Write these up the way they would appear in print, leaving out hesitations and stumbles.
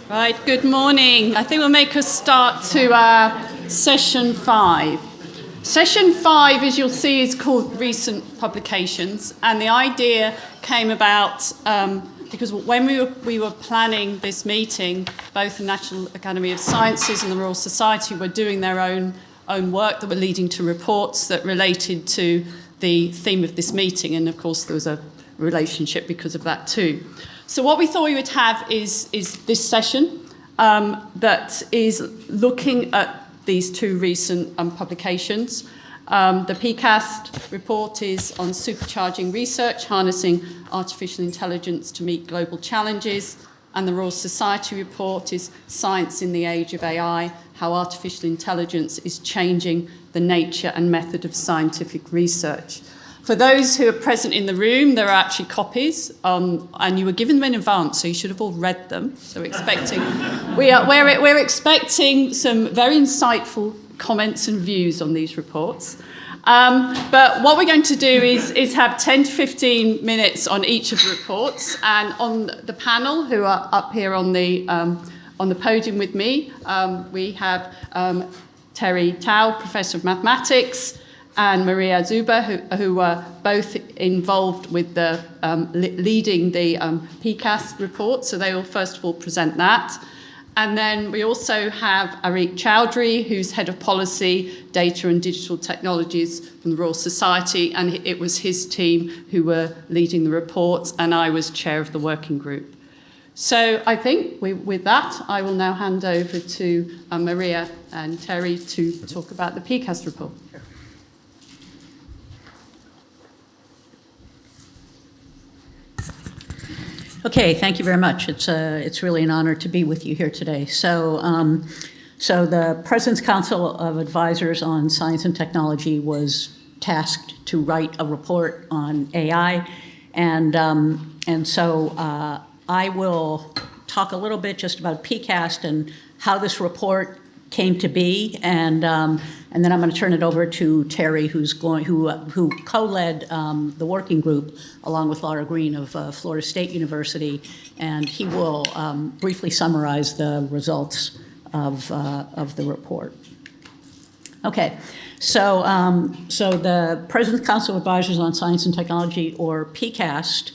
Right, good morning. I think we'll make a start to session 5. Session 5, as you'll see, is called Recent Publications, and the idea came about because when we were planning this meeting, both the National Academy of Sciences and the Royal Society were doing their own work that were leading to reports that related to the theme of this meeting, and of course there was a relationship because of that too. So what we thought we would have is this session that is looking at these two recent publications. The PCAST report is on supercharging research, harnessing artificial intelligence to meet global challenges, and the Royal Society report is Science in the Age of AI, how artificial intelligence is changing the nature and method of scientific research. For those who are present in the room, there are actually copies, and you were given them in advance, so you should have all read them. So we're expecting some very insightful comments and views on these reports. But what we're going to do is have 10 to 15 minutes on each of the reports, and on the panel who are up here on the podium with me, we have Terry Tao, Professor of Mathematics, and Maria Zuber, who were both involved with the leading the PCAST report. So they will first of all present that. And then we also have Arik Chowdhury, who's Head of Policy, Data and Digital Technologies from the Royal Society, and it was his team who were leading the reports, and I was chair of the working group. So I think with that, I will now hand over to Maria and Terry to talk about the PCAST report. Okay, thank you very much. It's really an honor to be with you here today. So the President's Council of Advisors on Science and Technology was tasked to write a report on AI, and so I will talk a little bit just about PCAST and how this report came to be, and then I'm going to turn it over to Terry, who co-led the working group along with Laura Green of Florida State University, and he will briefly summarize the results of the report. Okay, so the President's Council of Advisors on Science and Technology, or PCAST,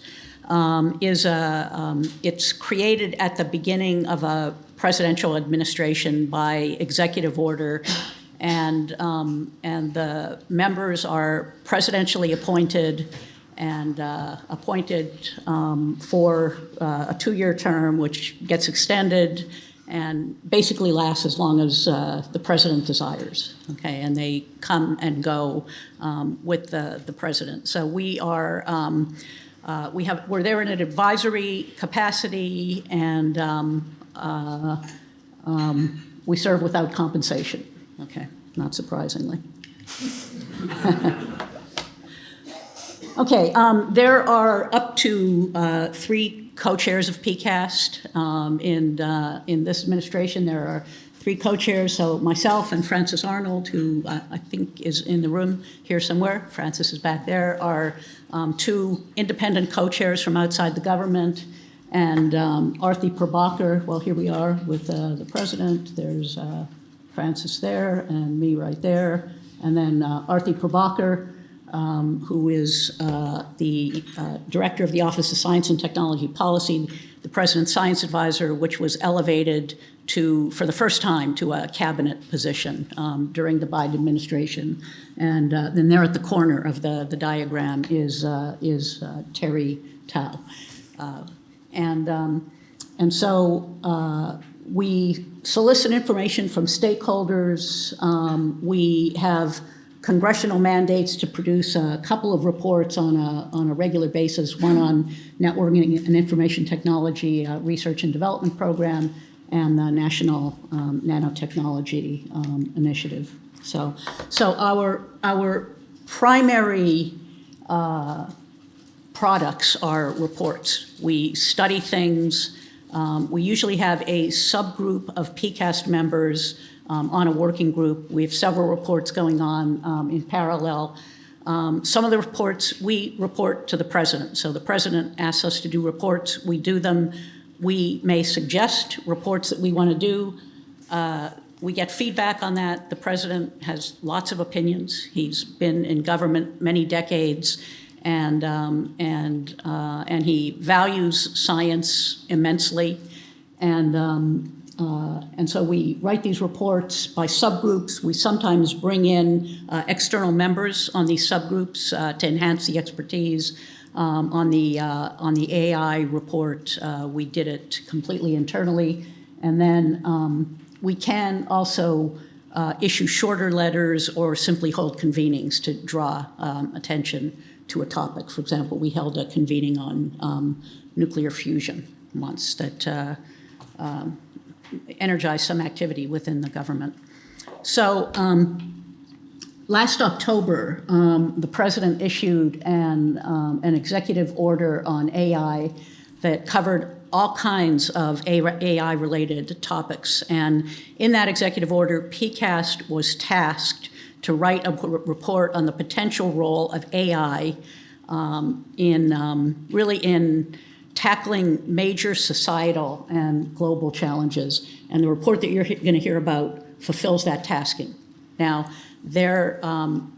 it's created at the beginning of a presidential administration by executive order, and the members are presidentially appointed and appointed for a 2-year term, which gets extended and basically lasts as long as the president desires. Okay, and they come and go with the president. So we are. We're there in an advisory capacity, and we serve without compensation. Okay, not surprisingly. Okay, there are up to 3 co-chairs of PCAST in this administration. There are 3 co-chairs, so myself and Frances Arnold, who I think is in the room here somewhere. Frances is back there. Are 2 independent co-chairs from outside the government, and Arthi Prabhakar. Well, here we are with the president. There's Frances there, and me right there, and then Arthi Prabhakar, who is the director of the Office of Science and Technology Policy, the President's Science Advisor, which was elevated for the first time to a cabinet position during the Biden administration. And then there at the corner of the diagram is Terry Tao. And so we solicit information from stakeholders. We have congressional mandates to produce a couple of reports on a regular basis, one on networking and information technology research and development program, and the National Nanotechnology Initiative. So our primary products are reports. We study things. We usually have a subgroup of PCAST members on a working group. We have several reports going on in parallel. Some of the reports we report to the president. So the president asks us to do reports. We do them. We may suggest reports that we want to do. We get feedback on that. The president has lots of opinions. He's been in government many decades, and he values science immensely. And so we write these reports by subgroups. We sometimes bring in external members on these subgroups to enhance the expertise. On the AI report, we did it completely internally. And then we can also issue shorter letters or simply hold convenings to draw attention to a topic. For example, we held a convening on nuclear fusion once that energized some activity within the government. So last October, the president issued an executive order on AI that covered all kinds of AI-related topics. And in that executive order, PCAST was tasked to write a report on the potential role of AI in tackling major societal and global challenges. And the report that you're going to hear about fulfills that tasking. Now, there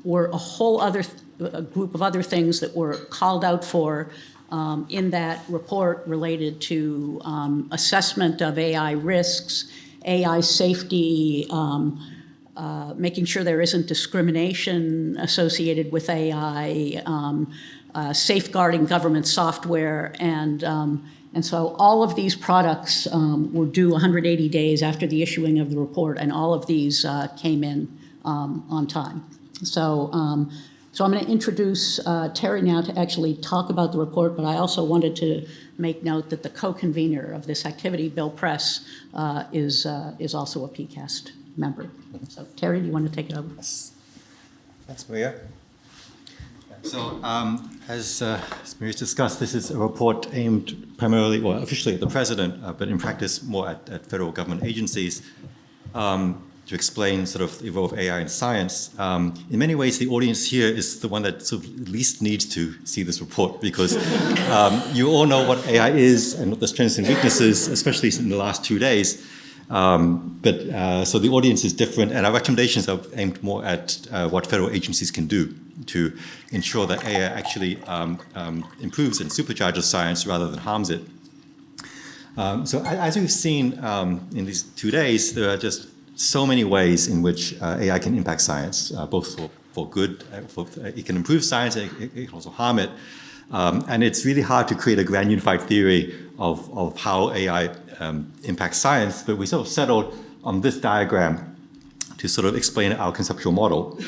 were a whole other group of other things that were called out for in that report related to assessment of AI risks, AI safety, making sure there isn't discrimination associated with AI, safeguarding government software, and so all of these products were due 180 days after the issuing of the report, and all of these came in on time. So I'm going to introduce Terry now to actually talk about the report, but I also wanted to make note that the co-convener of this activity, Bill Press, is also a PCAST member. So Terry, do you want to take it over? Yes. Thanks, Maria. So as Maria discussed, this is a report aimed primarily, well, officially at the president, but in practice more at federal government agencies, to explain sort of the role of AI in science. In many ways, the audience here is the one that sort of least needs to see this report, because you all know what AI is and what the strengths and weaknesses, especially in the last 2 days. So the audience is different, and our recommendations are aimed more at what federal agencies can do to ensure that AI actually improves and supercharges science rather than harms it. So as we've seen in these 2 days, there are just so many ways in which AI can impact science, both for good, it can improve science, and it can also harm it. And it's really hard to create a grand unified theory of how AI impacts science, but we sort of settled on this diagram to sort of explain our conceptual model.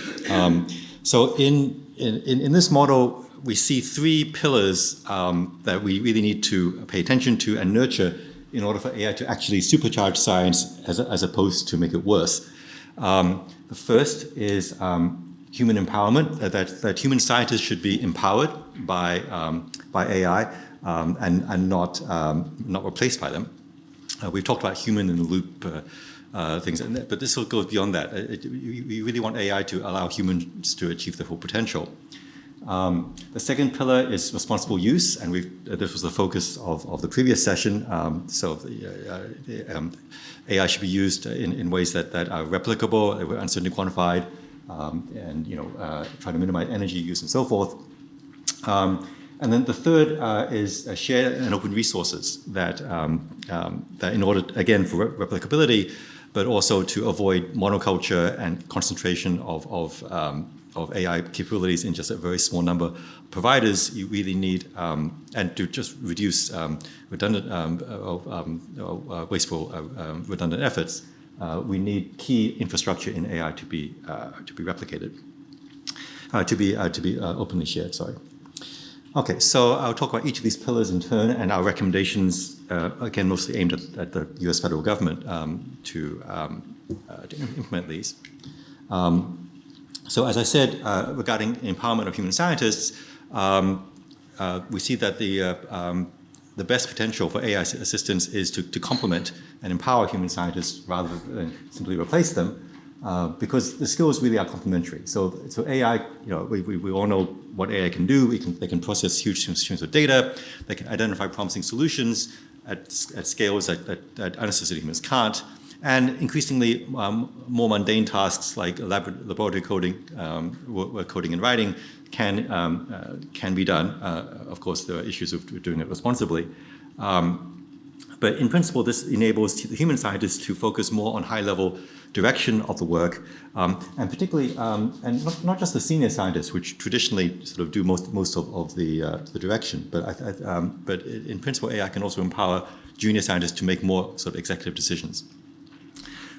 So in this model, we see 3 pillars that we really need to pay attention to and nurture in order for AI to actually supercharge science as opposed to make it worse. The first is human empowerment, that human scientists should be empowered by AI and not replaced by them. We've talked about human in the loop things, but this will go beyond that. We really want AI to allow humans to achieve their full potential. The second pillar is responsible use, and this was the focus of the previous session. AI should be used in ways that are replicable, uncertainly quantified, and try to minimize energy use and so forth. And then the third is shared and open resources that in order, again, for replicability, but also to avoid monoculture and concentration of AI capabilities in just a very small number of providers, you really need, and to just reduce redundant, wasteful, redundant efforts, we need key infrastructure in AI to be replicated, to be openly shared. Sorry. Okay, so I'll talk about each of these pillars in turn, and our recommendations, again, mostly aimed at the U.S. federal government to implement these. So as I said, regarding empowerment of human scientists, we see that the best potential for AI assistance is to complement and empower human scientists rather than simply replace them, because the skills really are complementary. So AI, we all know what AI can do. They can process huge streams of data. They can identify promising solutions. at scales that unassisted humans can't. And increasingly, more mundane tasks like laboratory coding, work coding and writing can be done. Of course, there are issues of doing it responsibly. But in principle, this enables the human scientists to focus more on high-level direction of the work, and particularly, and not just the senior scientists, which traditionally sort of do most of the direction, but in principle, AI can also empower junior scientists to make more sort of executive decisions.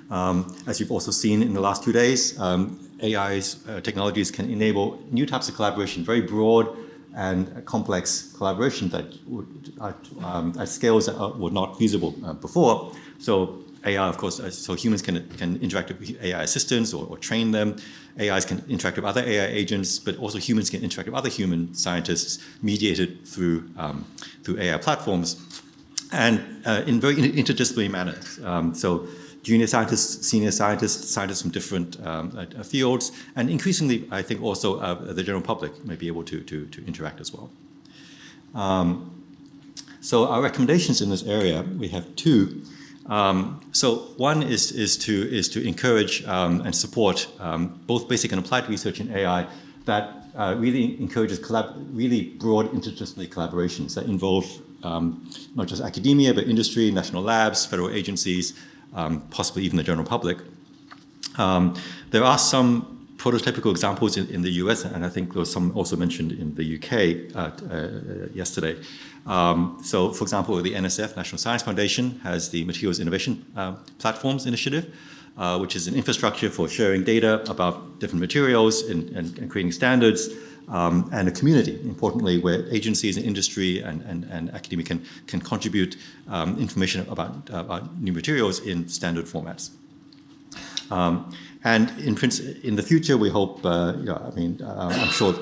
As you've also seen in the last 2 days, AI's technologies can enable new types of collaboration, very broad and complex collaboration that would, at scales that were not feasible before. So AI, of course, so humans can interact with AI assistants or train them. AIs can interact with other AI agents, but also humans can interact with other human scientists mediated through AI platforms and in very interdisciplinary manners. So junior scientists, senior scientists, scientists from different fields, and increasingly, I think also the general public may be able to interact as well. So our recommendations in this area, we have two. So one is to encourage and support both basic and applied research in AI that really encourages really broad interdisciplinary collaborations that involve not just academia, but industry, national labs, federal agencies, possibly even the general public. There are some prototypical examples in the US, and I think there was some also mentioned in the UK yesterday. So, for example, the NSF, National Science Foundation, has the Materials Innovation Platforms Initiative, which is an infrastructure for sharing data about different materials and creating standards, and a community, importantly, where agencies and industry and academia can contribute information about new materials in standard formats. And in the future, we hope, I'm sure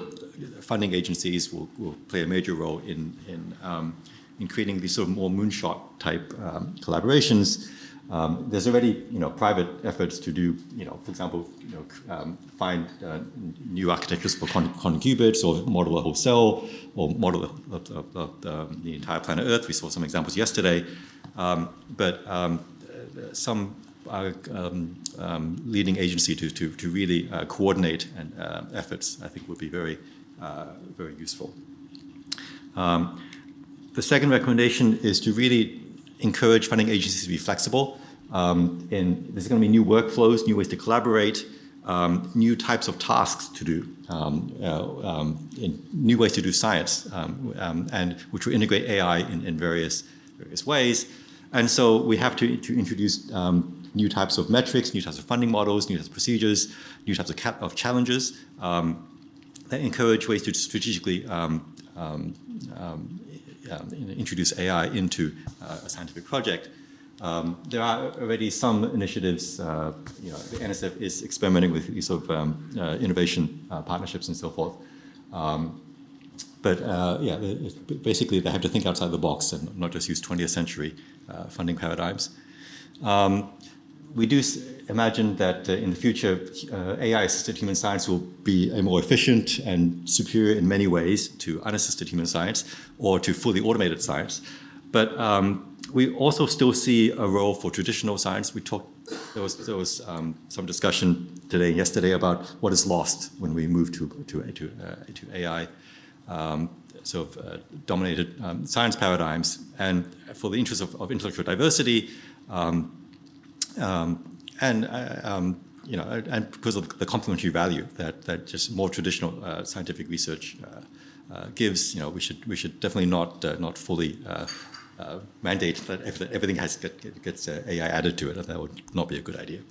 funding agencies will play a major role in creating these sort of more moonshot type collaborations. There's already, private efforts to do, for example, find new architectures for quantum qubits, or model a whole cell, or model the entire planet Earth. We saw some examples yesterday, but some leading agency to really coordinate efforts, I think, would be very useful. The second recommendation is to really encourage funding agencies to be flexible. There's going to be new workflows, new ways to collaborate, new types of tasks to do, new ways to do science, and which will integrate AI in various ways. And so we have to introduce new types of metrics, new types of funding models, new types of procedures, new types of challenges that encourage ways to strategically introduce AI into a scientific project. There are already some initiatives. The NSF is experimenting with these sort of innovation partnerships and so forth. But basically they have to think outside the box and not just use 20th century funding paradigms. We do imagine that in the future, AI-assisted human science will be a more efficient and superior in many ways to unassisted human science or to fully automated science. But we also still see a role for traditional science. There was some discussion today and yesterday about what is lost when we move to AI. Dominated science paradigms, and for the interest of intellectual diversity, and because of the complementary value that just more traditional scientific research gives, we should definitely not fully mandate that everything gets AI added to it. That would not be a good idea.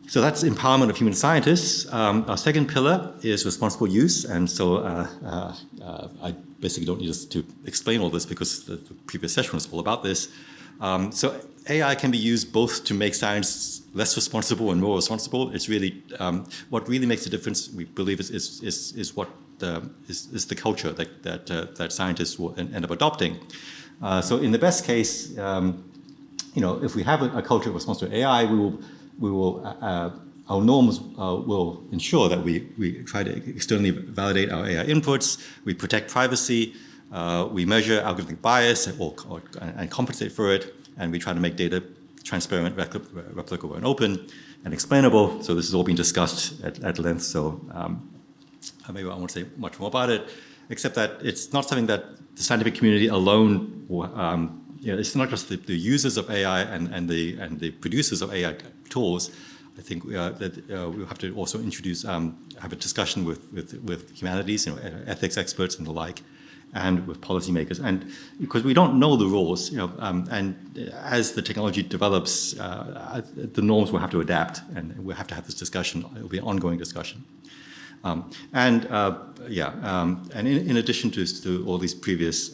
So that's empowerment of human scientists. Our second pillar is responsible use, and so I basically don't need to explain all this because the previous session was all about this. So AI can be used both to make science less responsible and more responsible. It's really what really makes a difference. We believe is what is the culture that scientists will end up adopting. So in the best case, if we have a culture of response to AI, our norms will ensure that we try to externally validate our AI inputs, we protect privacy, We measure algorithmic bias and compensate for it, and we try to make data transparent, replicable, and open, and explainable. So this has all been discussed at length, so maybe I won't say much more about it, except that it's not something that the scientific community alone, it's not just the users of AI and the producers of AI tools. I think that we'll have to also introduce, have a discussion with humanities, ethics experts and the like, and with policymakers. And because we don't know the rules, and as the technology develops, the norms will have to adapt, and we'll have to have this discussion. It will be an ongoing discussion. And in addition to all these previous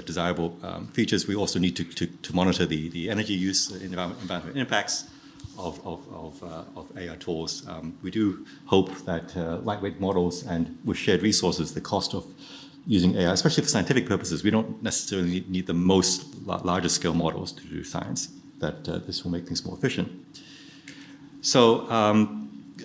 desirable features, we also need to monitor the energy use, environmental impacts of AI tools. We do hope that lightweight models and with shared resources, the cost of using AI, especially for scientific purposes, we don't necessarily need the largest scale models to do science, that this will make things more efficient. So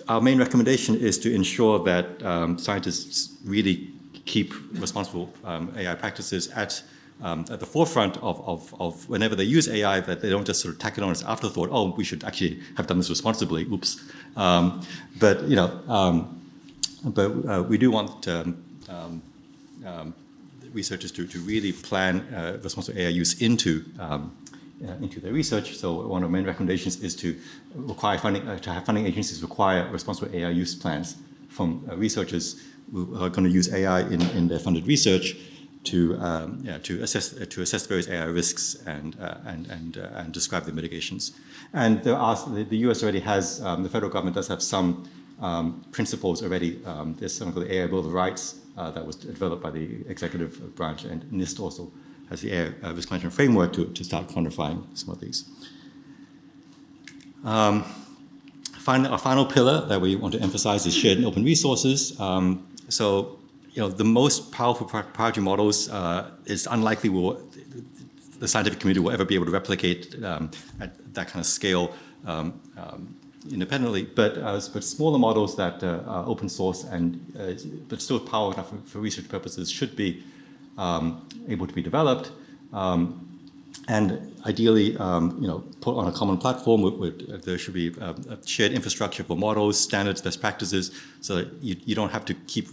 our main recommendation is to ensure that scientists really keep responsible AI practices at the forefront of whenever they use AI, that they don't just sort of tack it on as afterthought. Oh, we should actually have done this responsibly. Oops. But we do want researchers to really plan responsible AI use into their research. So one of the main recommendations is to require funding, to have funding agencies require responsible AI use plans from researchers who are going to use AI in their funded research to assess various AI risks and describe the mitigations. And there are, the US already has, the federal government does have some principles already. There's something called the AI Bill of Rights that was developed by the executive branch, and NIST also has the AI risk management framework to start quantifying some of these. Our final pillar that we want to emphasize is shared and open resources. The most powerful proprietary models is unlikely the scientific community will ever be able to replicate at that kind of scale independently. But smaller models that are open source but still powerful enough for research purposes should be able to be developed. And ideally, put on a common platform. There should be a shared infrastructure for models, standards, best practices, so that you don't have to keep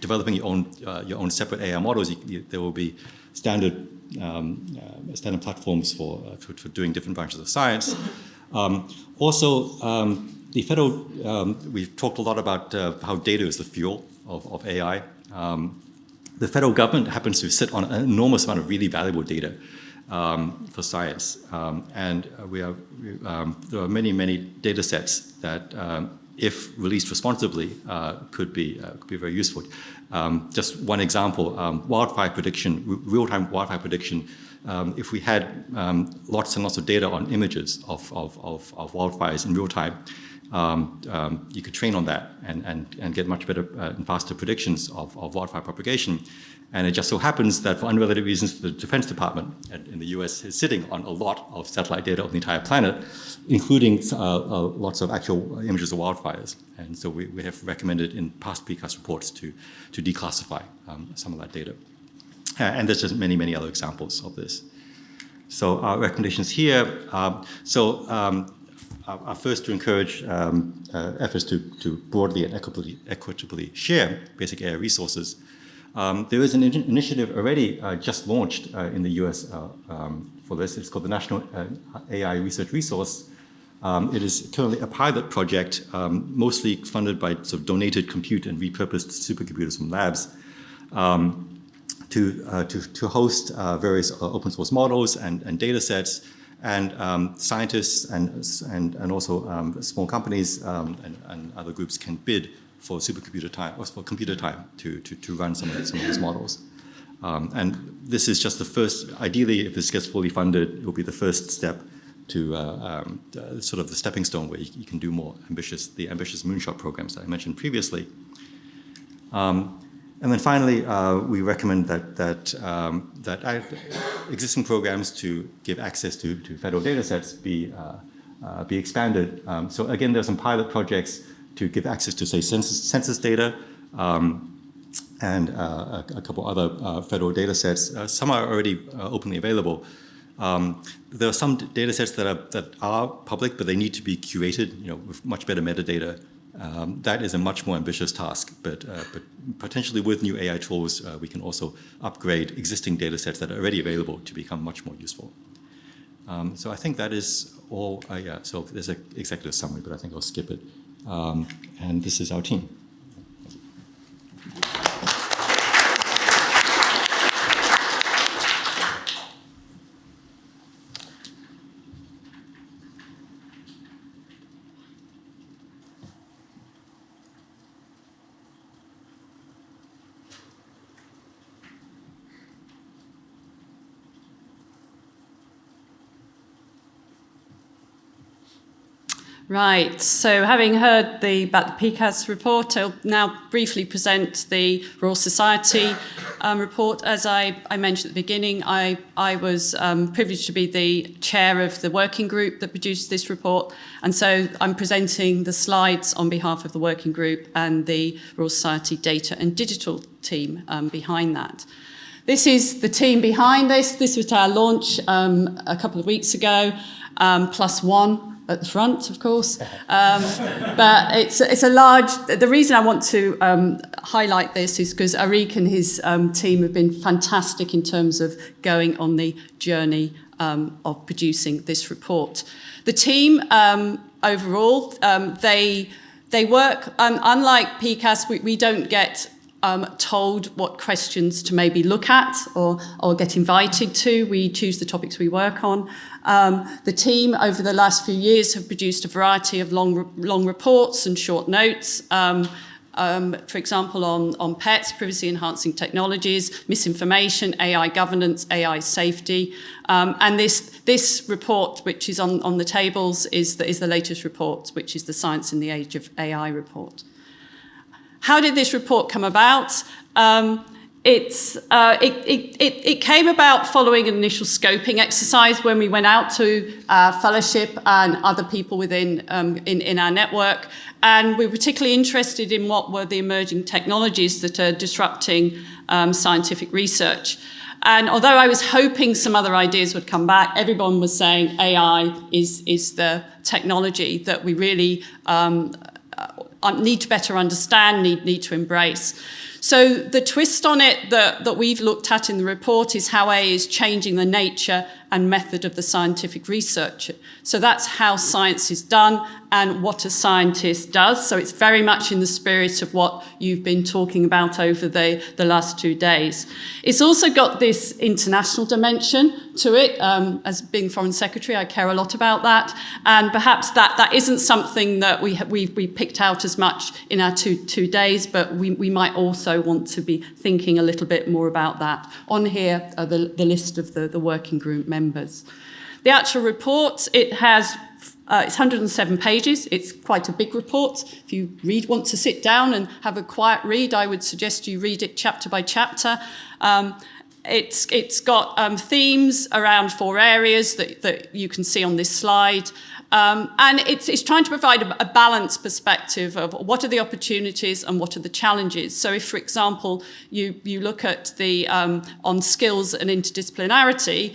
developing your own separate AI models. There will be standard platforms for doing different branches of science. The federal, we've talked a lot about how data is the fuel of AI. The federal government happens to sit on an enormous amount of really valuable data for science, and there are many data sets that, if released responsibly, could be very useful. Just one example: wildfire prediction, real-time wildfire prediction. If we had lots and lots of data on images of wildfires in real time, you could train on that and get much better and faster predictions of wildfire propagation. And it just so happens that, for unrelated reasons, the Defense Department in the US is sitting on a lot of satellite data of the entire planet, including lots of actual images of wildfires. And so we have recommended in past PCAST reports to declassify some of that data. And there's just many other examples of this. So our recommendations here. Are first to encourage efforts to broadly and equitably share basic AI resources. There is an initiative already just launched in the US for this. It's called the National AI Research Resource. It is currently a pilot project, mostly funded by sort of donated compute and repurposed supercomputers from labs, to host various open source models and data sets. And scientists and also small companies and other groups can bid for supercomputer time or for computer time to run some of these models. And this is just the first. Ideally, if this gets fully funded, it will be the first step to sort of the stepping stone where you can do more ambitious moonshot programs that I mentioned previously. And then finally, we recommend that existing programs to give access to federal data sets be expanded. So again, there are some pilot projects to give access to, say, census data, and a couple other federal data sets. Some are already openly available. There are some data sets that are public, but they need to be curated, with much better metadata. That is a much more ambitious task, but potentially with new AI tools, we can also upgrade existing data sets that are already available to become much more useful. So I think that is all. Yeah, so there's an executive summary, but I think I'll skip it. And this is our team. Right, so having heard about the PCAS report, I'll now briefly present the Royal Society report. As I mentioned at the beginning, I was privileged to be the chair of the working group that produced this report, and so I'm presenting the slides on behalf of the working group and the Royal Society data and digital team behind that. This is the team behind this. This was our launch a couple of weeks ago, plus one at the front, of course. But it's a large... The reason I want to highlight this is because Arik and his team have been fantastic in terms of going on the journey of producing this report. The team overall, they work... unlike PCAS, we don't get told what questions to maybe look at or get invited to. We choose the topics we work on. The team over the last few years have produced a variety of long reports and short notes, for example, on pets, privacy enhancing technologies, misinformation, AI governance, AI safety. And this report, which is on the tables, is the latest report, which is the Science in the Age of AI report. How did this report come about? It came about following an initial scoping exercise when we went out to fellowship and other people within in our network, and we were particularly interested in what were the emerging technologies that are disrupting scientific research. And although I was hoping some other ideas would come back, everyone was saying AI is the technology that we really need to better understand, need to embrace. So the twist on it that we've looked at in the report is how AI is changing the nature and method of the scientific research. So that's how science is done and what a scientist does. So it's very much in the spirit of what you've been talking about over the last 2 days. It's also got this international dimension to it. As being Foreign Secretary, I care a lot about that. And perhaps that isn't something that we picked out as much in our two days, but we might also want to be thinking a little bit more about that. On here are the list of the working group members. The actual report, it's 107 pages. It's quite a big report. If you want to sit down and have a quiet read, I would suggest you read it chapter by chapter. It's got themes around 4 areas that you can see on this slide. And it's trying to provide a balanced perspective of what are the opportunities and what are the challenges. So if, for example, you look at the on skills and interdisciplinarity,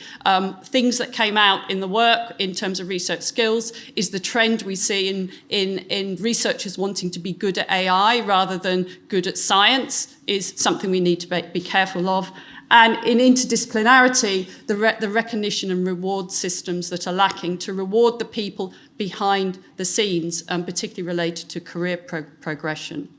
things that came out in the work in terms of research skills is the trend we see in researchers wanting to be good at AI rather than good at science is something we need to be careful of. And in interdisciplinarity, the recognition and reward systems that are lacking to reward the people behind the scenes, particularly related to career progression.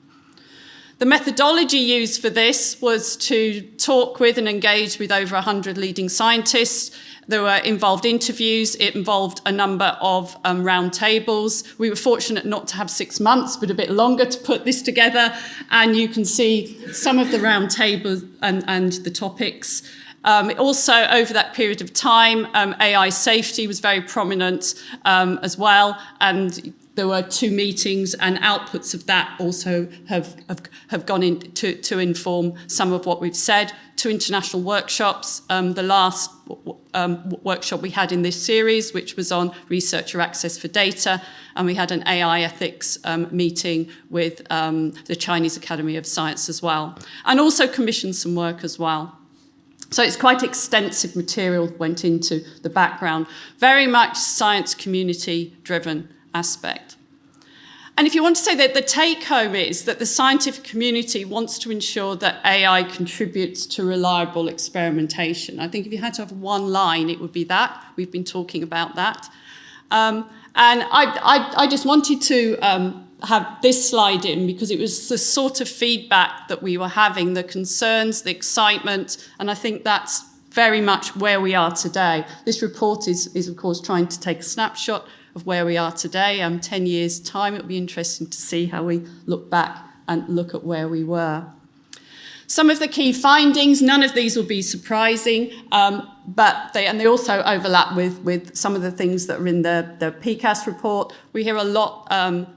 The methodology used for this was to talk with and engage with over 100 leading scientists. There were involved interviews. It involved a number of round tables. We were fortunate not to have 6 months, but a bit longer to put this together. And you can see some of the round tables and the topics. Also, over that period of time, AI safety was very prominent as well. And there were 2 meetings, and outputs of that also have gone in to inform some of what we've said. 2 international workshops. The last workshop we had in this series, which was on researcher access for data, and we had an AI ethics meeting with the Chinese Academy of Science as well, and also commissioned some work as well. So it's quite extensive material went into the background, very much science community driven aspect. And if you want to say that the take home is that the scientific community wants to ensure that AI contributes to reliable experimentation. I think if you had to have one line, it would be that. We've been talking about that. And I just wanted to have this slide in because it was the sort of feedback that we were having, the concerns, the excitement, and I think that's very much where we are today. This report is of course trying to take a snapshot of where we are today. 10 years' time, it'll be interesting to see how we look back and look at where we were. Some of the key findings, none of these will be surprising, but they also overlap with some of the things that are in the PCAST report. We hear a lot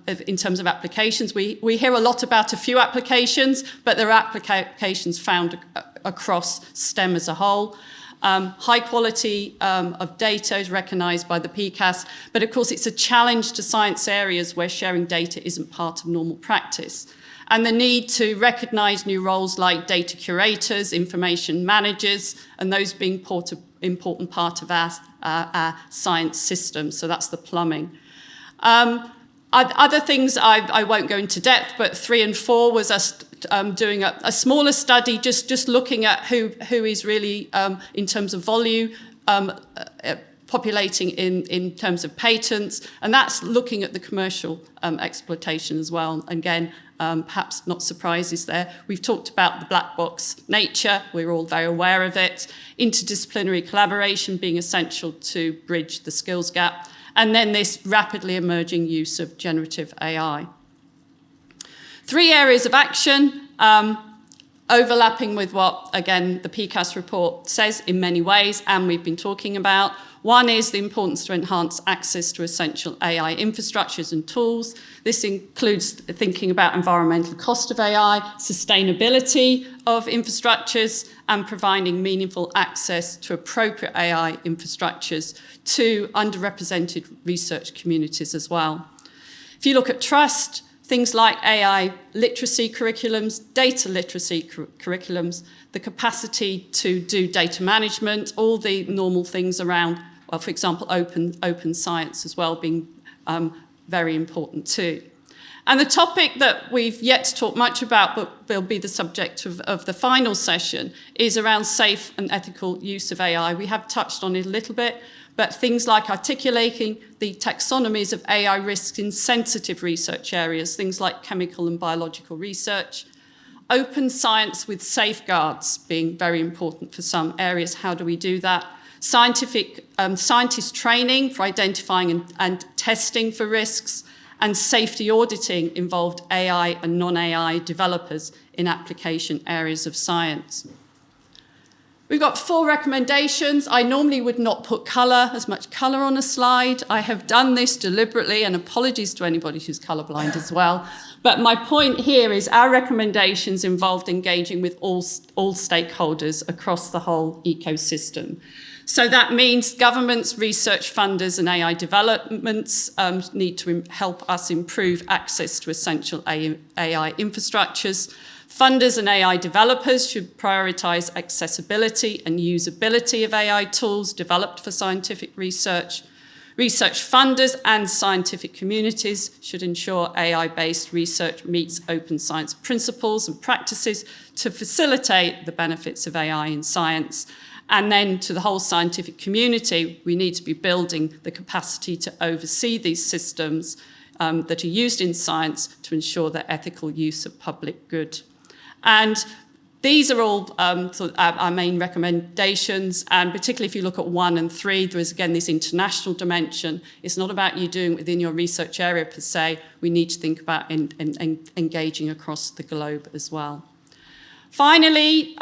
in terms of applications. We hear a lot about a few applications, but there are applications found across STEM as a whole. High quality of data is recognised by the PCAST, but of course it's a challenge to science areas where sharing data isn't part of normal practice. And the need to recognise new roles like data curators, information managers, and those being important part of our science system. So that's the plumbing. Other things I won't go into depth, but 3 and 4 was us doing a smaller study, just looking at who is really, in terms of volume, populating in terms of patents, and that's looking at the commercial exploitation as well. Again, perhaps not surprises there. We've talked about the black box nature, we're all very aware of it, interdisciplinary collaboration being essential to bridge the skills gap, and then this rapidly emerging use of generative AI. 3 areas of action, overlapping with what, again, the PCAST report says in many ways, and we've been talking about. One is the importance to enhance access to essential AI infrastructures and tools. This includes thinking about environmental cost of AI, sustainability of infrastructures, and providing meaningful access to appropriate AI infrastructures to underrepresented research communities as well. If you look at trust, things like AI literacy curriculums, data literacy curriculums, the capacity to do data management, all the normal things around, well, for example, open science as well being very important too. And the topic that we've yet to talk much about, but will be the subject of the final session, is around safe and ethical use of AI. We have touched on it a little bit, but things like articulating the taxonomies of AI risks in sensitive research areas, things like chemical and biological research, open science with safeguards being very important for some areas. How do we do that? Scientist training for identifying and testing for risks, and safety auditing involved AI and non-AI developers in application areas of science. We've got 4 recommendations. I normally would not put as much colour on a slide. I have done this deliberately, and apologies to anybody who's colourblind as well. But my point here is our recommendations involved engaging with all stakeholders across the whole ecosystem. So that means governments, research funders, and AI developments need to help us improve access to essential AI infrastructures. Funders and AI developers should prioritise accessibility and usability of AI tools developed for scientific research. Research funders and scientific communities should ensure AI-based research meets open science principles and practices to facilitate the benefits of AI in science. And then to the whole scientific community, we need to be building the capacity to oversee these systems that are used in science to ensure their ethical use of public good. And these are all sort of our main recommendations, and particularly if you look at 1 and 3, there is again this international dimension. It's not about you doing it within your research area per se. We need to think about engaging across the globe as well. Finally,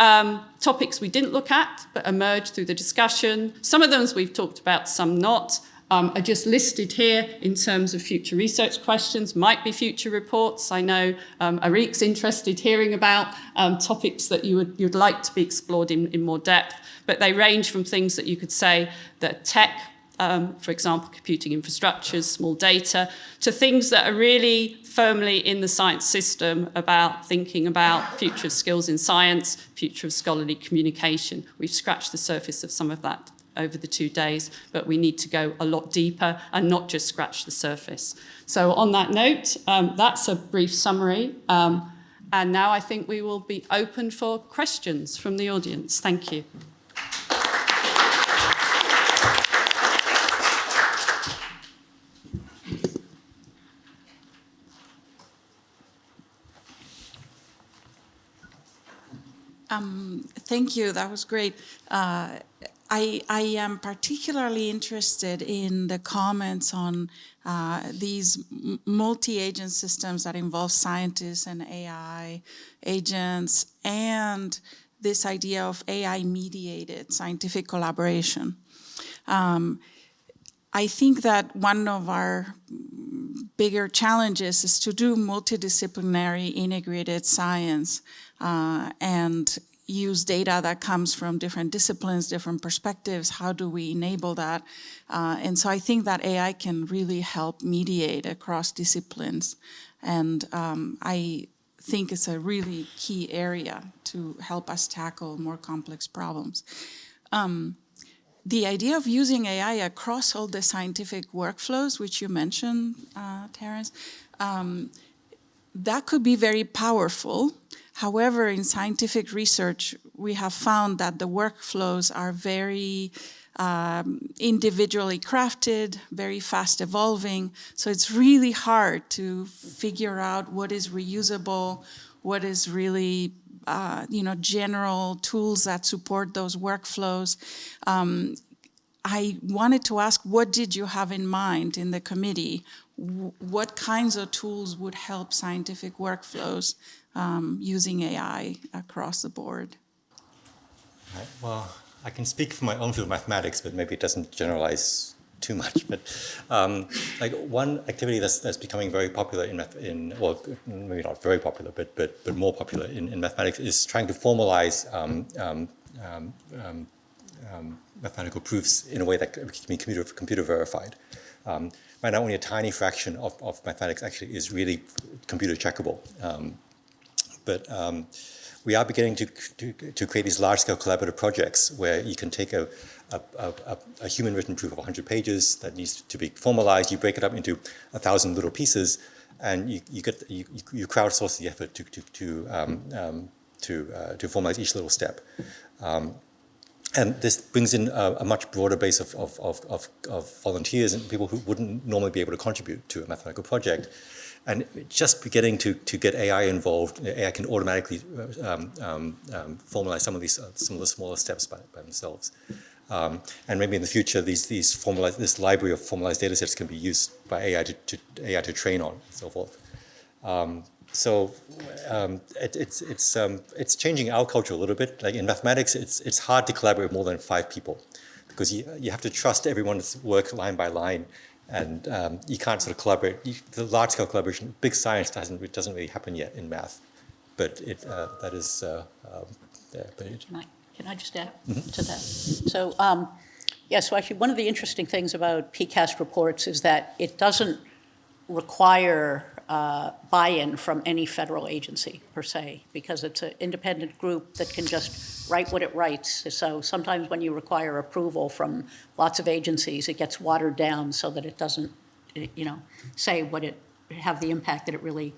topics we didn't look at but emerged through the discussion. Some of them we've talked about, some not. are just listed here in terms of future research questions, might be future reports. I know Arik's interested hearing about topics that you'd like to be explored in more depth, but they range from things that you could say that tech, for example, computing infrastructures, small data, to things that are really firmly in the science system about thinking about future of skills in science, future of scholarly communication. We've scratched the surface of some of that over the 2 days, but we need to go a lot deeper and not just scratch the surface. So on that note, that's a brief summary. And now I think we will be open for questions from the audience. Thank you. Thank you. That was great. I am particularly interested in the comments on these multi-agent systems that involve scientists and AI agents, and this idea of AI-mediated scientific collaboration. I think that one of our bigger challenges is to do multidisciplinary integrated science and use data that comes from different disciplines, different perspectives. How do we enable that? And so I think that AI can really help mediate across disciplines. And I think it's a really key area to help us tackle more complex problems. The idea of using AI across all the scientific workflows, which you mentioned, Terence, that could be very powerful. However, in scientific research, we have found that the workflows are very individually crafted, very fast evolving. So it's really hard to figure out what is reusable, what is really general tools that support those workflows. I wanted to ask, what did you have in mind in the committee? What kinds of tools would help scientific workflows using AI across the board? Right. Well, I can speak for my own field of mathematics, but maybe it doesn't generalize too much. But like one activity that's becoming very popular well, maybe not very popular, but more popular in mathematics is trying to formalize mathematical proofs in a way that can be computer verified. Right now, only a tiny fraction of mathematics actually is really computer checkable. But we are beginning to create these large-scale collaborative projects where you can take a human-written proof of 100 pages that needs to be formalized. You break it up into 1,000 little pieces, and you crowdsource the effort to formalize each little step. And this brings in a much broader base of volunteers and people who wouldn't normally be able to contribute to a mathematical project. And just beginning to get AI involved, AI can automatically formalize some of the smaller steps by themselves. And maybe in the future, this library of formalized data sets can be used by AI to train on, and so forth. It's changing our culture a little bit. Like in mathematics, it's hard to collaborate with more than 5 people because you have to trust everyone's work line by line, and you can't sort of collaborate. The large-scale collaboration, big science doesn't really happen yet in math, but that is there. Can I just add to that? So so actually one of the interesting things about PCAST reports is that it doesn't require buy-in from any federal agency per se, because it's an independent group that can just write what it writes. So sometimes when you require approval from lots of agencies, it gets watered down so that it doesn't, say what have the impact that it really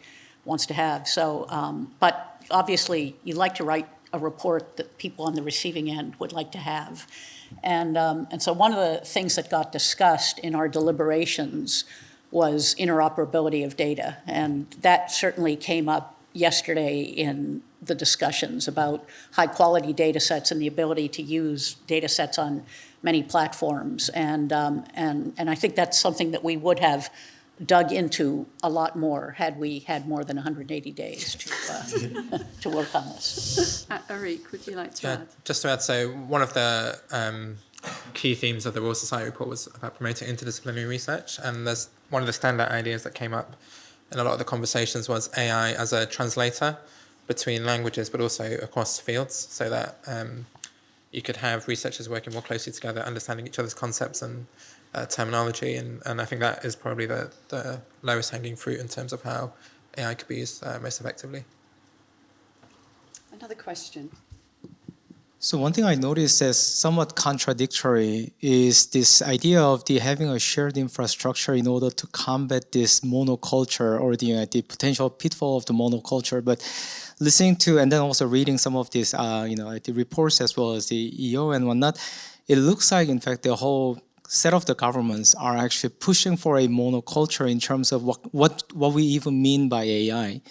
wants to have. So, but obviously you like to write a report that people on the receiving end would like to have. And so one of the things that got discussed in our deliberations was interoperability of data. And that certainly came up yesterday in the discussions about high quality data sets and the ability to use data sets on many platforms. And I think that's something that we would have dug into a lot more had we had more than 180 days to work on this. Arik, would you like to add? Just to add, so one of the key themes of the Royal Society report was about promoting interdisciplinary research. And there's one of the standout ideas that came up in a lot of the conversations was AI as a translator between languages, but also across fields, so that you could have researchers working more closely together, understanding each other's concepts and terminology. And I think that is probably the lowest hanging fruit in terms of how AI could be used most effectively. Another question. So one thing I noticed as somewhat contradictory is this idea of having a shared infrastructure in order to combat this monoculture or the potential pitfall of the monoculture. But listening to and then also reading some of these the reports as well as the EO and whatnot, it looks like in fact the whole set of the governments are actually pushing for a monoculture in terms of what we even mean by AI.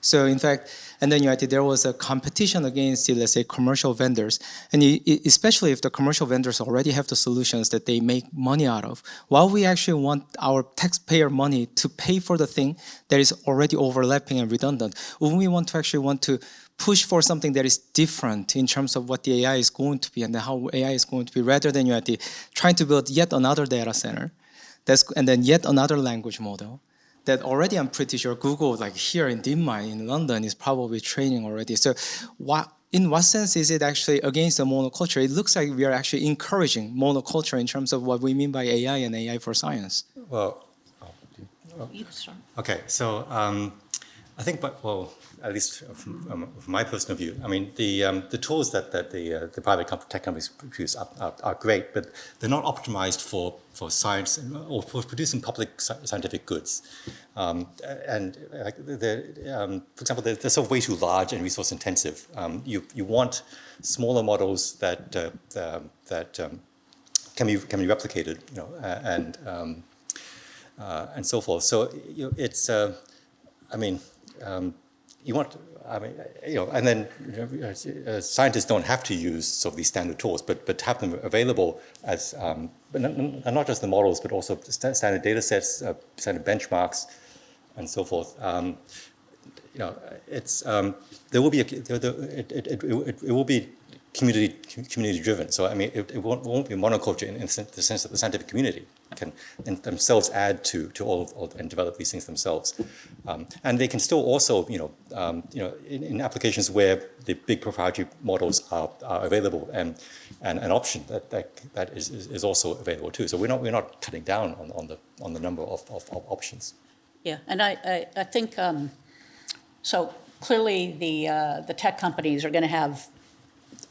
So in fact, and then there was a competition against the, let's say, commercial vendors, and especially if the commercial vendors already have the solutions that they make money out of, while we actually want our taxpayer money to pay for the thing that is already overlapping and redundant, when we want to push for something that is different in terms of what the AI is going to be and how AI is going to be, rather than trying to build yet another data center, and then yet another language model. That already, I'm pretty sure Google, like here in DeepMind in London, is probably training already. So in what sense is it actually against the monoculture? It looks like we are actually encouraging monoculture in terms of what we mean by AI and AI for science. Well, You can start. okay, so I think, at least from my personal view, I mean, the tools that the private tech companies produce are great, but they're not optimized for science or for producing public scientific goods. And for example, they're sort of way too large and resource intensive. You want smaller models that can be replicated, and so forth. So it's you want, and then scientists don't have to use sort of these standard tools, but have them available as, but not just the models, but also standard data sets, standard benchmarks, and so forth. It's there will be it will be community driven. So I mean, it won't be monoculture in the sense that the scientific community can themselves add to all and develop these things themselves, and they can still also in applications where the big proprietary models are available and an option that is also available too. So we're not cutting down on the number of options. Yeah, and I think so. Clearly, the tech companies are going to have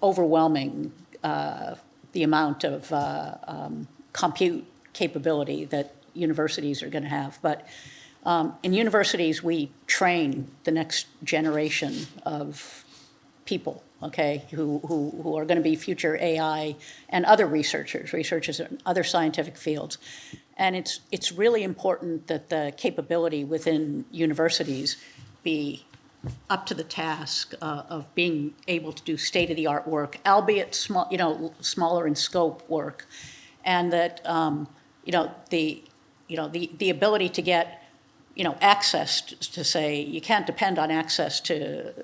overwhelming the amount of compute capability that universities are going to have. But in universities, we train the next generation of people, okay, who are going to be future AI and other researchers in other scientific fields. And it's really important that the capability within universities be up to the task of being able to do state-of-the-art work, albeit smaller in scope work, and that the ability to get access to say you can't depend on access to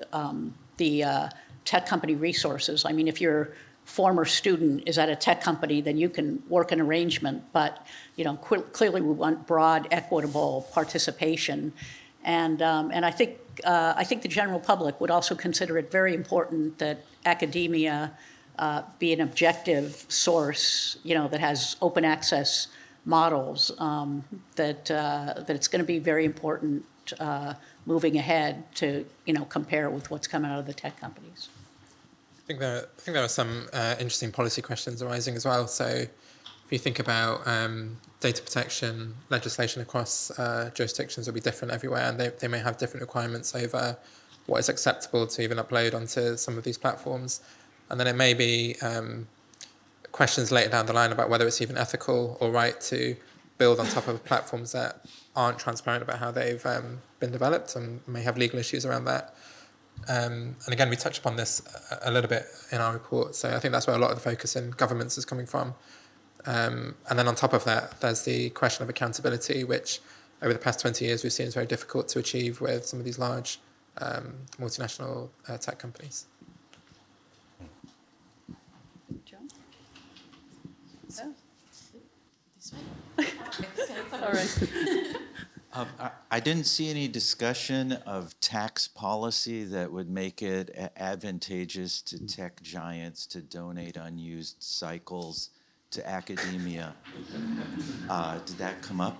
the tech company resources. I mean, if your former student is at a tech company, then you can work an arrangement, but clearly we want broad, equitable participation, and I think the general public would also consider it very important that academia be an objective source, that has open access models. That it's going to be very important moving ahead to compare with what's coming out of the tech companies. I think there are some interesting policy questions arising as well. So if you think about data protection legislation across jurisdictions will be different everywhere, and they may have different requirements over what is acceptable to even upload onto some of these platforms. And then it may be questions later down the line about whether it's even ethical or right to build on top of platforms that aren't transparent about how they've been developed, and may have legal issues around that. And again, we touched upon this a little bit in our report, so I think that's where a lot of the focus in governments is coming from. And then on top of that, there's the question of accountability, which over the past 20 years we've seen is very difficult to achieve with some of these large multinational tech companies. John? All right. I didn't see any discussion of tax policy that would make it advantageous to tech giants to donate unused cycles to academia. Did that come up?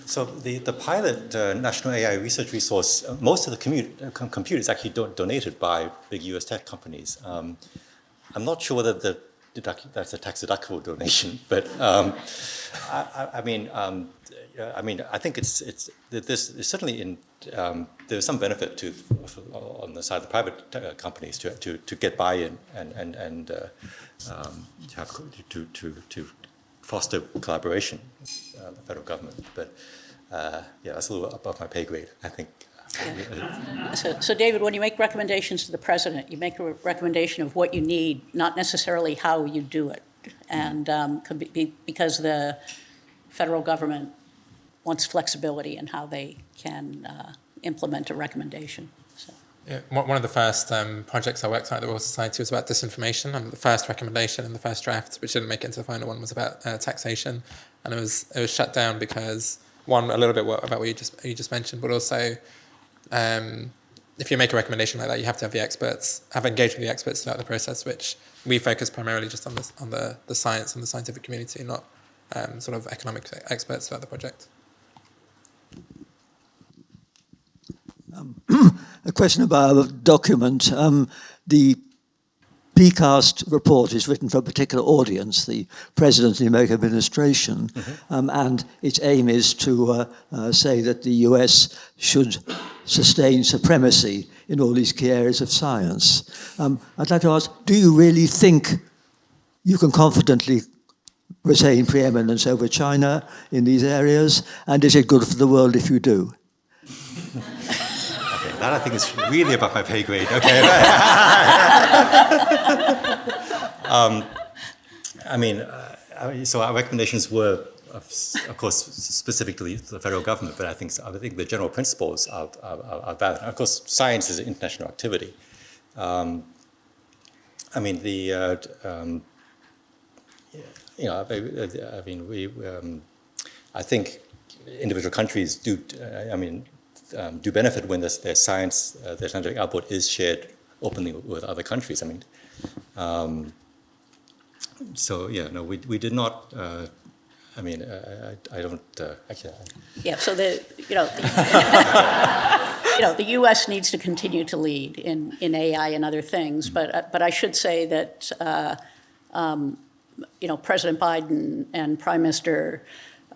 So the pilot National AI Research Resource, most of the compute is actually donated by big US tech companies. I'm not sure whether that's a tax deductible donation, but I mean, I think there's certainly there's some benefit on the side of the private companies to get buy-in and to foster collaboration with the federal government. But yeah, that's a little above my pay grade, I think. So David, when you make recommendations to the president, you make a recommendation of what you need, not necessarily how you do it. And because the federal government wants flexibility in how they can implement a recommendation. So. Yeah, one of the first projects I worked on at the Royal Society was about disinformation, and the first recommendation in the first draft, which didn't make it into the final one, was about taxation, and it was shut down because, one, a little bit about what you just mentioned, but also if you make a recommendation like that, you have to have engaged with the experts throughout the process, which we focus primarily just on the science and the scientific community, not sort of economic experts throughout the project. A question about a document. The PCAST report is written for a particular audience, the President of the American administration, and its aim is to say that the US should sustain supremacy in all these key areas of science. I'd like to ask, do you really think you can confidently retain preeminence over China in these areas, and is it good for the world if you do? That I think is really above my pay grade. Okay. I mean, so our recommendations were, of course, specific to the federal government, but I think the general principles are valid. Of course, science is an international activity. I mean, I think individual countries do. Do benefit when their science, their scientific output is shared openly with other countries. I mean, so yeah, no, we did not. I don't actually. Yeah, so the U.S. needs to continue to lead in AI and other things, but I should say that President Biden and Prime Minister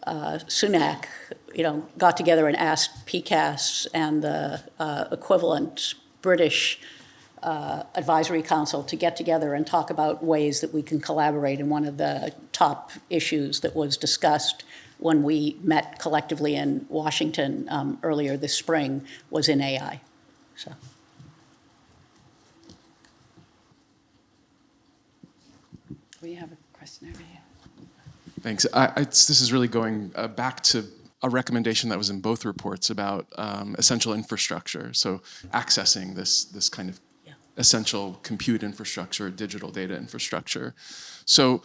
Sunak, got together and asked PCAST and the equivalent British Advisory Council to get together and talk about ways that we can collaborate. And one of the top issues that was discussed when we met collectively in Washington earlier this spring was in AI. So. We have a question over here. Thanks. This is really going back to a recommendation that was in both reports about essential infrastructure. So accessing this kind of essential compute infrastructure, digital data infrastructure. So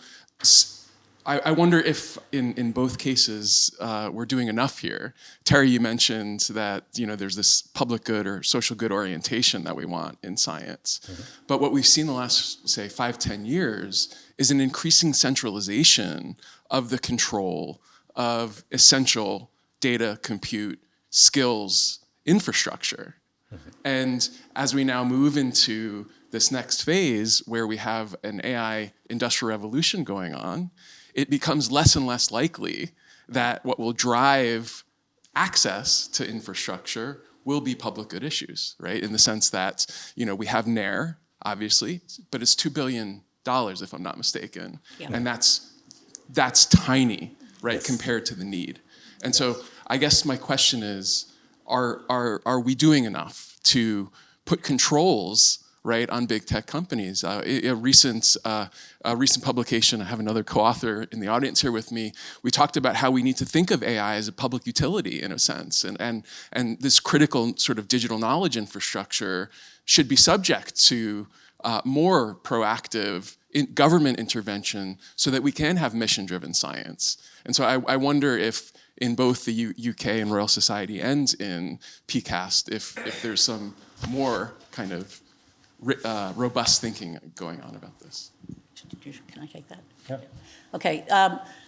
I wonder if in both cases we're doing enough here. Terry, you mentioned that there's this public good or social good orientation that we want in science. But what we've seen the last, say, 5-10 years is an increasing centralization of the control of essential data, compute, skills, infrastructure. And as we now move into this next phase where we have an AI industrial revolution going on, it becomes less and less likely that what will drive access to infrastructure will be public good issues, right? In the sense that, we have NAIR, obviously, but it's $2 billion, if I'm not mistaken. Yeah. And that's tiny, right, yes, compared to the need. And so I guess my question is, are we doing enough to put controls, right, on big tech companies? A recent publication, I have another co-author in the audience here with me, we talked about how we need to think of AI as a public utility in a sense, and this critical sort of digital knowledge infrastructure should be subject to more proactive government intervention so that we can have mission-driven science. And so I wonder if in both the UK and Royal Society and in PCAST, if there's some more kind of robust thinking going on about this. Can I take that? Yeah. Okay,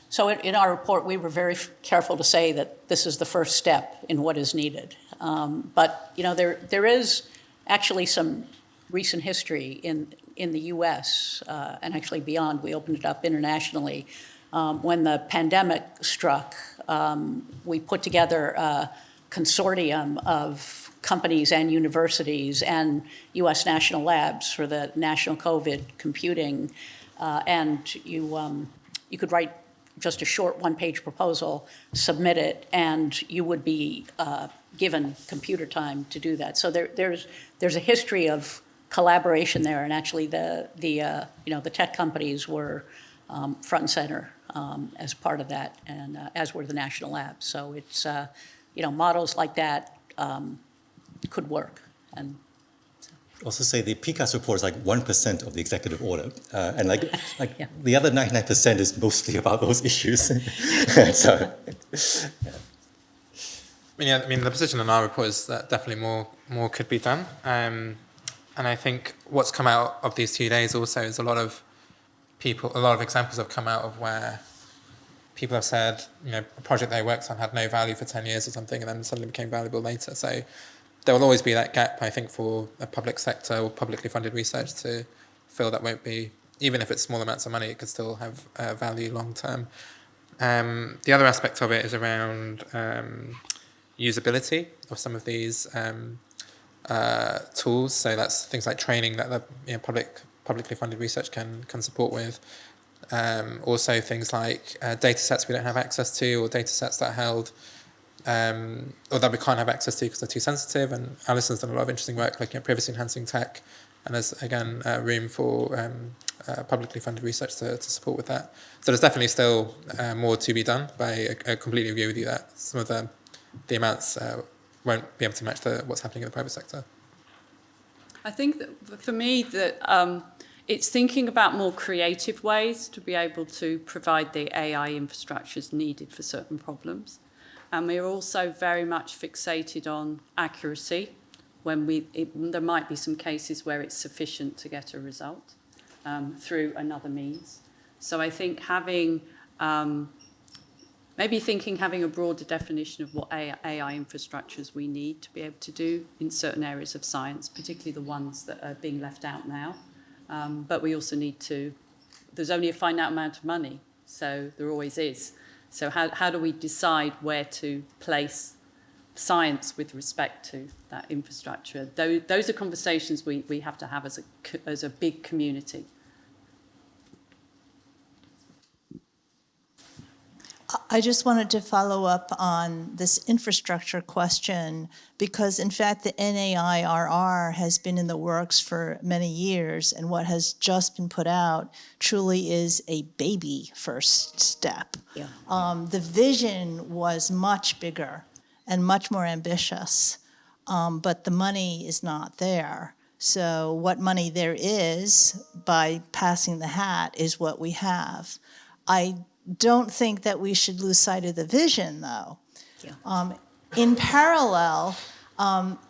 so in our report, we were very careful to say that this is the first step in what is needed. But there is actually some recent history in the U.S. And actually beyond. We opened it up internationally. When the pandemic struck, we put together a consortium of companies and universities and U.S. national labs for the national COVID computing. And you could write just a short one-page proposal, submit it, and you would be given computer time to do that. So there's a history of collaboration there, and actually the tech companies were front and center as part of that, and as were the national labs. So it's models like that could work. And also say the PCAST report is like 1% of the executive order, and like Yeah. the other 99% is mostly about those issues. So, Yeah, I mean, the position in our report is that definitely more could be done. And I think what's come out of these 2 days also is a lot of examples have come out of where people have said, a project they worked on had no value for 10 years or something, and then suddenly became valuable later. So there will always be that gap, I think, for a public sector or publicly funded research to fill. That won't be, even if it's small amounts of money, it could still have value long term. The other aspect of it is around usability of some of these tools. So that's things like training that the publicly funded research can support with. Also things like data sets we don't have access to, or data sets that are held or that we can't have access to because they're too sensitive. And Alison's done a lot of interesting work looking at privacy enhancing tech, and there's again room for publicly funded research to support with that. So there's definitely still more to be done, but I completely agree with you that some of the amounts won't be able to match what's happening in the private sector. I think that for me that it's thinking about more creative ways to be able to provide the AI infrastructures needed for certain problems. And we're also very much fixated on accuracy when there might be some cases where it's sufficient to get a result through another means. So I think having having a broader definition of what AI infrastructures we need to be able to do in certain areas of science, particularly the ones that are being left out now. But we also need there's only a finite amount of money, so there always is. So how do we decide where to place science with respect to that infrastructure? Those are conversations we have to have as a big community. I just wanted to follow up on this infrastructure question because, in fact, the NAIRR has been in the works for many years, and what has just been put out truly is a baby first step. Yeah. The vision was much bigger and much more ambitious, but the money is not there. So what money there is, by passing the hat, is what we have. I don't think that we should lose sight of the vision, though. Yeah. In parallel,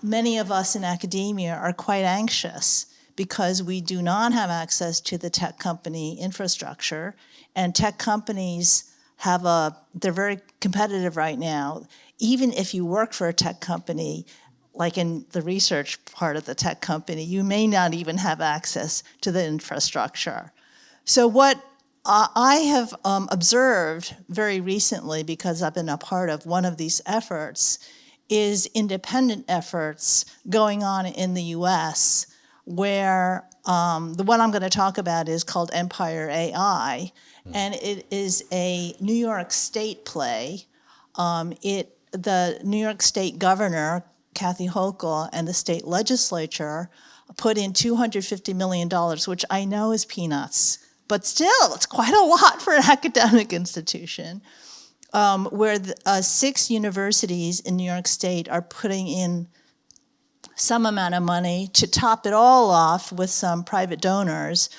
many of us in academia are quite anxious because we do not have access to the tech company infrastructure, and tech companies they're very competitive right now. Even if you work for a tech company, like in the research part of the tech company, you may not even have access to the infrastructure. So what I have observed very recently, because I've been a part of one of these efforts, is independent efforts going on in the US, where the one I'm going to talk about is called Empire AI, and it is a New York State play. The New York State governor, Kathy Hochul, and the state legislature put in $250 million, which I know is peanuts, but still, it's quite a lot for an academic institution, where 6 universities in New York State are putting in some amount of money to top it all off with some private donors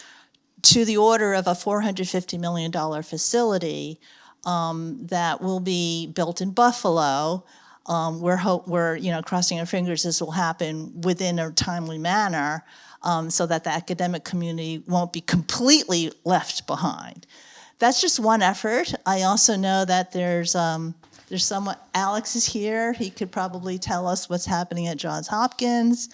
to the order of a $450 million facility that will be built in Buffalo. We're crossing our fingers this will happen within a timely manner so that the academic community won't be completely left behind. That's just one effort. I also know that there's someone, Alex is here. He could probably tell us what's happening at Johns Hopkins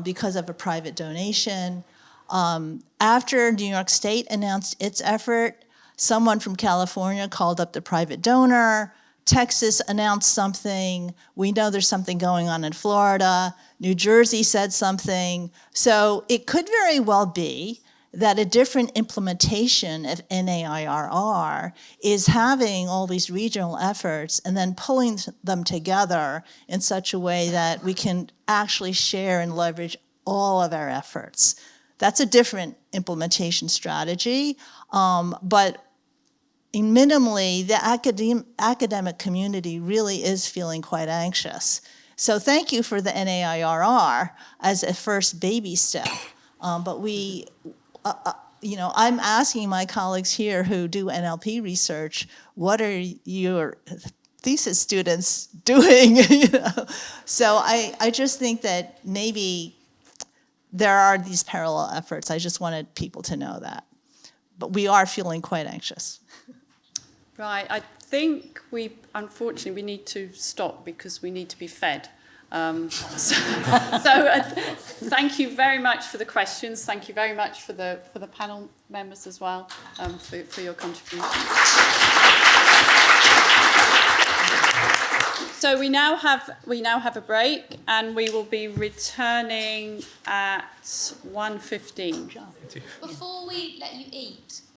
because of a private donation. After New York State announced its effort, someone from California called up the private donor. Texas announced something. We know there's something going on in Florida. New Jersey said something. So it could very well be that a different implementation of NAIRR is having all these regional efforts and then pulling them together in such a way that we can actually share and leverage all of our efforts. That's a different implementation strategy, but minimally, the academic community really is feeling quite anxious. So thank you for the NAIRR as a first baby step. But we, I'm asking my colleagues here who do NLP research, what are your thesis students doing? So I just think that maybe there are these parallel efforts. I just wanted people to know that. But we are feeling quite anxious. Right, I think unfortunately, we need to stop because we need to be fed. Thank you very much for the questions. Thank you very much for the panel members as well for your contributions. So we now have a break, and we will be returning at 1:15. Before we let you eat,